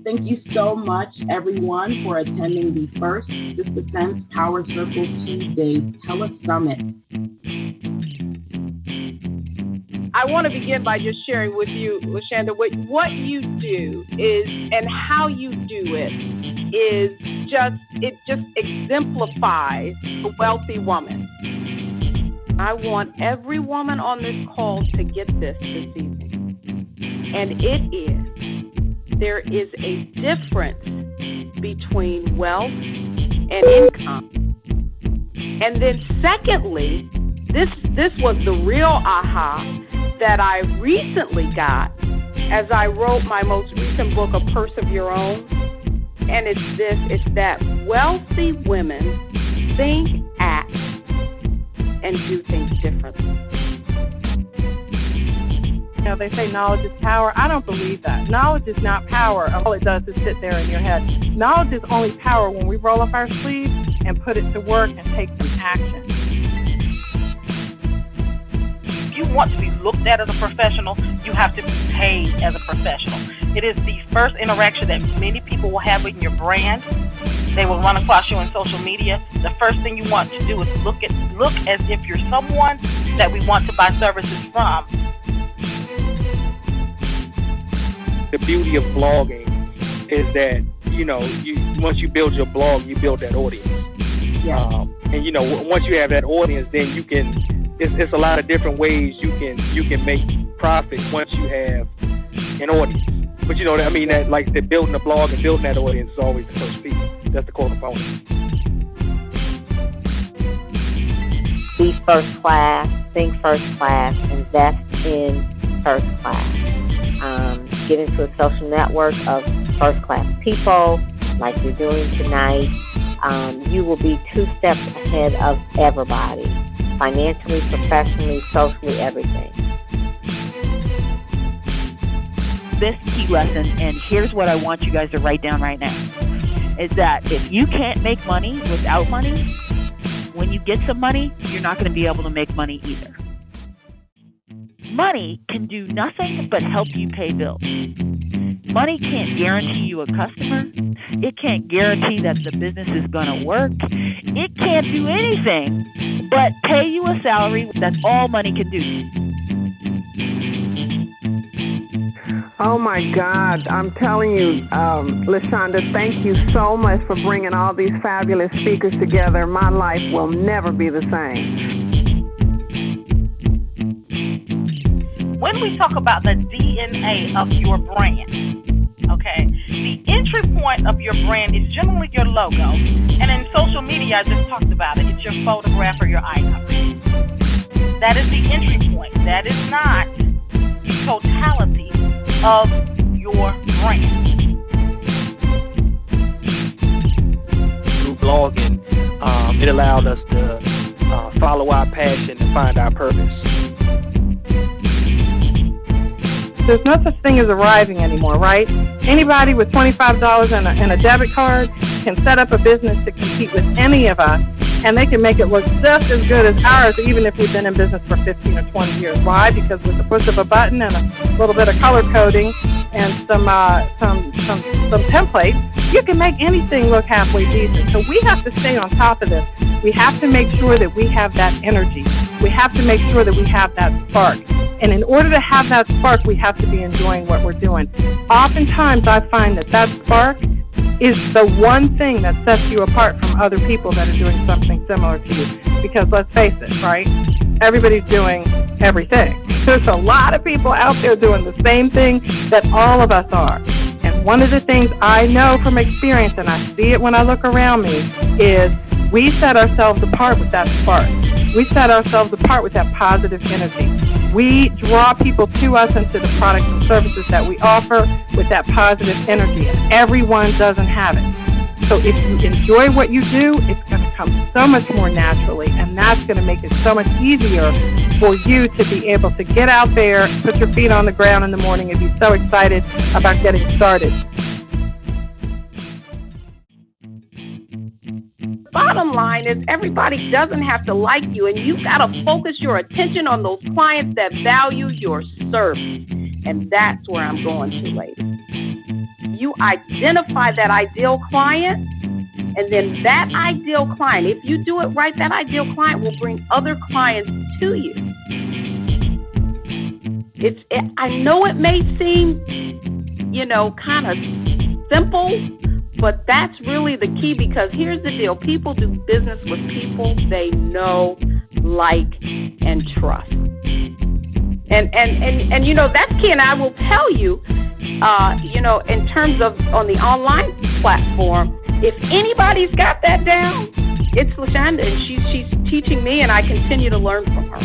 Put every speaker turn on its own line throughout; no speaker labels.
Thank you so much, everyone, for attending the first Sister Sense Power Circle 2 Days Telesummit.
I want to begin by just sharing with you, LaShanda, what you do is, and how you do it is it just exemplifies the wealthy woman. I want every woman on this call to get this evening. And there is a difference between wealth and income. And then secondly, this was the real aha that I recently got as I wrote my most recent book, A Purse of Your Own. And it's that wealthy women think, act, and do things differently.
You know, they say knowledge is power. I don't believe that. Knowledge is not power. All it does is sit there in your head. Knowledge is only power when we roll up our sleeves and put it to work and take some action.
If you want to be looked at as a professional, you have to be paid as a professional. It is the first interaction that many people will have with your brand. They will run across you on social media. The first thing you want to do is look as if you're someone that we want to buy services from.
The beauty of blogging is that, once you build your blog, you build that audience.
Yes.
And once you have that audience, then you can. It's a lot of different ways you can make profit once you have an audience. But that like the building a blog and building that audience is always the first piece. That's the core component.
Be first class, think first class, invest in first class. Get into a social network of first class people like you're doing tonight. You will be 2 steps ahead of everybody, financially, professionally, socially, everything.
This key lesson, and here's what I want you guys to write down right now, is that if you can't make money without money, when you get some money, you're not going to be able to make money either. Money can do nothing but help you pay bills. Money can't guarantee you a customer. It can't guarantee that the business is going to work. It can't do anything but pay you a salary. That's all money can do.
Oh my God, I'm telling you, LaShanda, thank you so much for bringing all these fabulous speakers together. My life will never be the same.
When we talk about the DNA of your brand, okay, the entry point of your brand is generally your logo. And in social media, I just talked about it. It's your photograph or your icon. That is the entry point. That is not the totality of your brand.
Through blogging, it allowed us to follow our passion and find our purpose.
There's no such thing as arriving anymore, right? Anybody with $25 and a debit card can set up a business to compete with any of us, and they can make it look just as good as ours, even if we've been in business for 15 or 20 years. Why? Because with the push of a button and a little bit of color coding and some templates, you can make anything look halfway decent. So we have to stay on top of this. We have to make sure that we have that energy. We have to make sure that we have that spark. And in order to have that spark, we have to be enjoying what we're doing. Oftentimes, I find that spark is the one thing that sets you apart from other people that are doing something similar to you. Because let's face it, right? Everybody's doing everything. There's a lot of people out there doing the same thing that all of us are. And one of the things I know from experience, and I see it when I look around me, is we set ourselves apart with that spark. We set ourselves apart with that positive energy. We draw people to us and to the products and services that we offer with that positive energy. And everyone doesn't have it. So if you enjoy what you do, it's going to come so much more naturally, and that's going to make it so much easier for you to be able to get out there, put your feet on the ground in the morning, and be so excited about getting started.
Bottom line is everybody doesn't have to like you, and you've got to focus your attention on those clients that value your service. And that's where I'm going to, ladies. you identify that ideal client, and then that ideal client, if you do it right, that ideal client will bring other clients to you. I know it may seem, kind of simple, but that's really the key, because here's the deal. People do business with people they know, like, and trust. And that's key. And I will tell you, in terms of on the online platform, if anybody's got that down, it's LaShanda, and she's teaching me, and I continue to learn from her.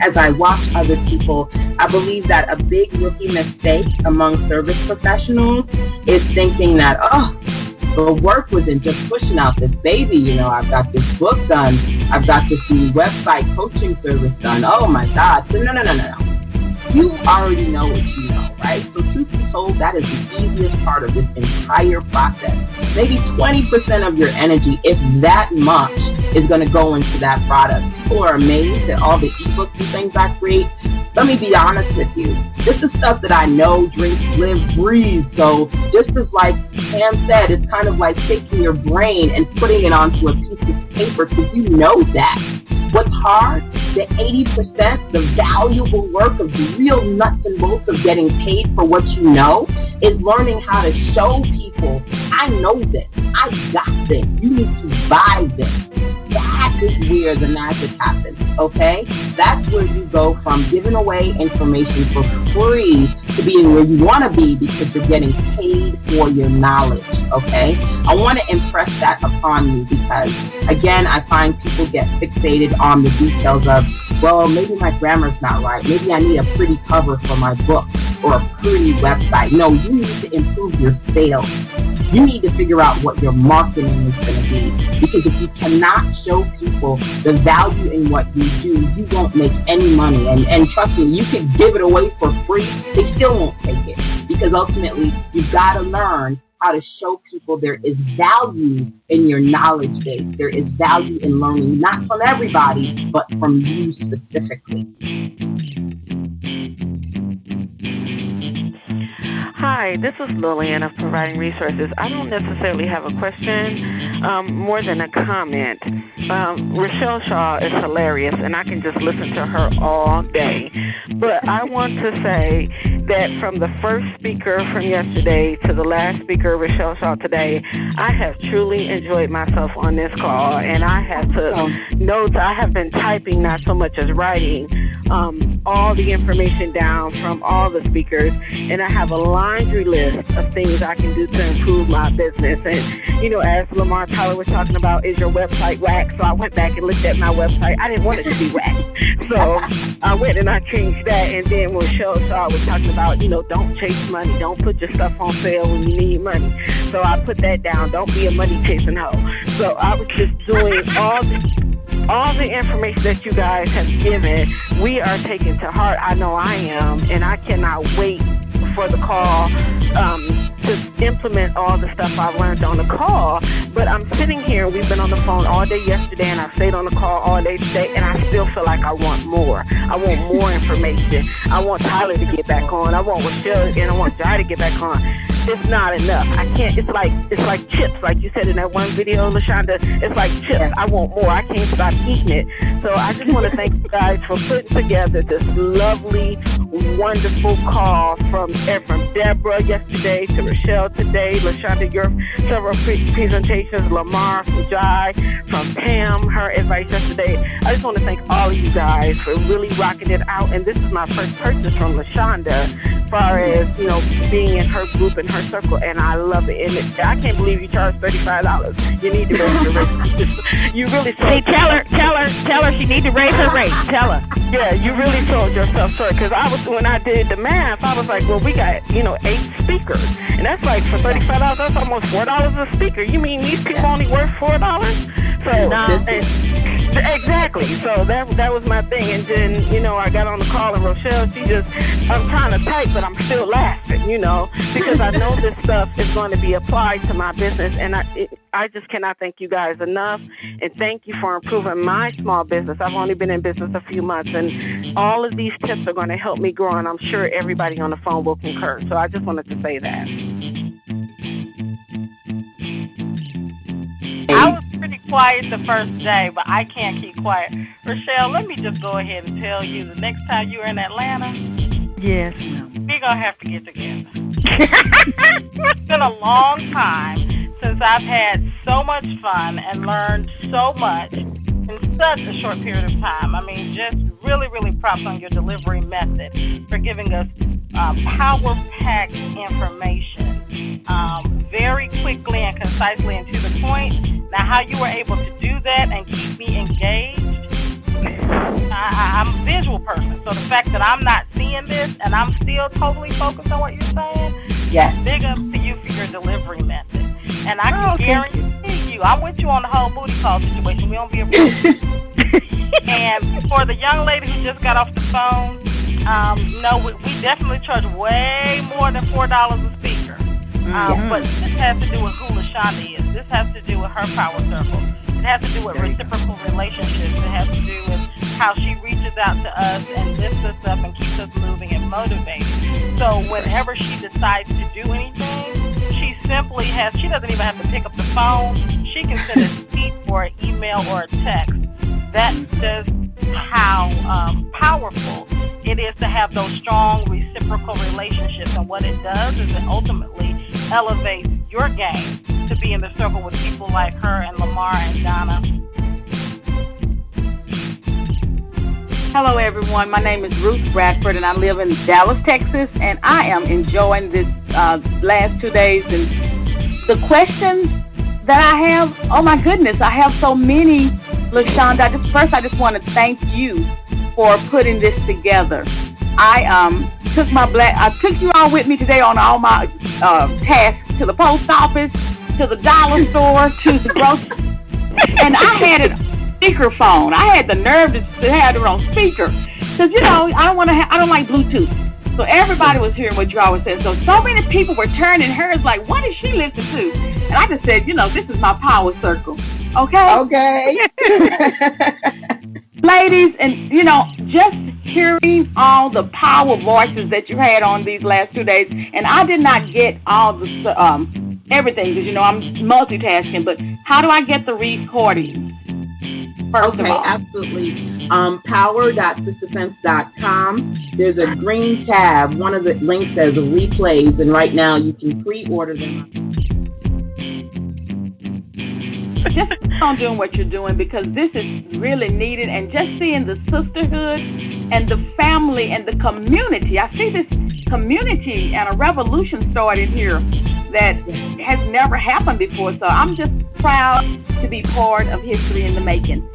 As I watch other people, I believe that a big rookie mistake among service professionals is thinking that, the work was in just pushing out this baby. I've got this book done. I've got this new website coaching service done. Oh my God. No. You already know what you know, right? So truth be told, that is the easiest part of this entire process. Maybe 20% of your energy, if that much, is going to go into that product. People are amazed at all the ebooks and things I create. Let me be honest with you. This is stuff that I know, drink, live, breathe. So just as like Pam said, it's kind of like taking your brain and putting it onto a piece of paper, because you know that. What's hard, the 80%, the valuable work of the real nuts and bolts of getting paid for what you know, is learning how to show people, I know this, I got this, you need to buy this. That is where the magic happens, okay? That's where you go from giving away information for free to being where you want to be, because you're getting paid for your knowledge, okay? I want to impress that upon you, because, again, I find people get fixated on the details of, well, maybe my grammar's not right. Maybe I need a pretty cover for my book or a pretty website. No, you need to improve your sales. You need to figure out what your marketing is going to be, because if you cannot show people the value in what you do, you won't make any money. And trust me, you could give it away for free. They still won't take it, because ultimately you've got to learn how to show people there is value in your knowledge base. There is value in learning, not from everybody, but from you specifically.
Hi, this is Lillian of Providing Resources. I don't necessarily have a question, more than a comment. Rochelle Shaw is hilarious, and I can just listen to her all day. But I want to say that from the first speaker from yesterday to the last speaker, Rochelle Shaw, today, I have truly enjoyed myself on this call, and I have took notes. I have been typing, not so much as writing, all the information down from all the speakers, and I have a laundry list of things I can do to improve my business. And, as Lamar Tyler was talking about, is your website whack? So I went back and looked at my website. I didn't want it to be whack. So I went and I changed that. And then when Rochelle Shaw was talking about, don't chase money. Don't put your stuff on sale when you need money. So I put that down. Don't be a money chasing hoe. So I was just doing all the information that you guys have given. We are taking to heart. I know I am, and I cannot wait for the call to implement all the stuff I've learned on the call. But I'm sitting here, we've been on the phone all day yesterday, and I stayed on the call all day today, and I still feel like I want more. I want more information. I want Tyler to get back on. I want Rochelle, and I want Jai to get back on. It's not enough. I can't. It's like chips, like you said in that one video, LaShanda. It's like chips. Yes. I want more. I can't stop eating it. So I just want to thank you guys for putting together this lovely, wonderful call from Deborah yesterday to Rochelle today, LaShanda, your several presentations, Lamar, from Jai, from Pam, her advice yesterday. I just want to thank all of you guys for really rocking it out. And this is my first purchase from LaShanda, as far as being in her group and her circle, and I love it. And I can't believe you charge $35. You need to raise your rate. You really sold.
Hey, tell her she need to raise her rate. Tell her.
Yeah, you really sold yourself short, because when I did the math, I was like, well, we got 8 speakers, and that's like for $35. That's almost $4 a speaker. You mean these people only worth $4? So Exactly. So that was my thing. And then, you know, I got on the call and Rochelle, I'm trying to type, but I'm still laughing, you know, because I know this stuff is going to be applied to my business. And I just cannot thank you guys enough. And thank you for improving my small business. I've only been in business a few months, and all of these tips are going to help me grow. And I'm sure everybody on the phone will concur. So I just wanted to say that.
I was pretty quiet the first day, but I can't keep quiet. Rochelle, let me just go ahead and tell you, the next time you're in Atlanta,
yes, ma'am,
we're going to have to get together. It's been a long time since I've had so much fun and learned so much in such a short period of time. I mean, just really, really props on your delivery method for giving us power-packed information very quickly and concisely and to the point. Now, how you were able to do that and keep me engaged, I'm a visual person, so the fact that I'm not seeing this and I'm still totally focused on what you're saying,
yes,
big up to you for your delivery method. And I can guarantee you, I'm with you on the whole booty call situation. We don't be afraid. And for the young lady who just got off the phone, no, we definitely charge way more than $4 a speaker. But this has to do with who LaShanda is. This has to do with her power circle. It has to do with reciprocal relationships. It has to do with how she reaches out to us and lifts us up and keeps us moving and motivated. So whenever she decides to do anything, she simply she doesn't even have to pick up the phone. She can send a tweet or an email or a text. That's just how powerful it is to have those strong reciprocal relationships. And what it does is it ultimately elevates your game to be in the circle with people like her and Lamar and Donna.
Hello, everyone. My name is Ruth Bradford, and I live in Dallas, Texas, and I am enjoying this last 2 days. And the questions that I have, oh my goodness, I have so many. LaShanda, I just want to thank you for putting this together. I took you all with me today on all my tasks, to the post office, to the dollar store, to the grocery, and I had it speakerphone. I had the nerve to have it on speaker because I don't like Bluetooth. So everybody was hearing what you always said. So many people were turning hers like, what is she listening to? And I just said, this is my power circle. Okay. Ladies, and just hearing all the power voices that you had on these last 2 days, and I did not get all the everything because I'm multitasking. But how do I get the recording?
Okay, absolutely. Power.sistersense.com. There's a green tab. One of the links says replays, and right now you can pre-order them.
Just keep on doing what you're doing because this is really needed, and just seeing the sisterhood and the family and the community. I see this community and a revolution started here that has never happened before. So I'm just proud to be part of history in the making.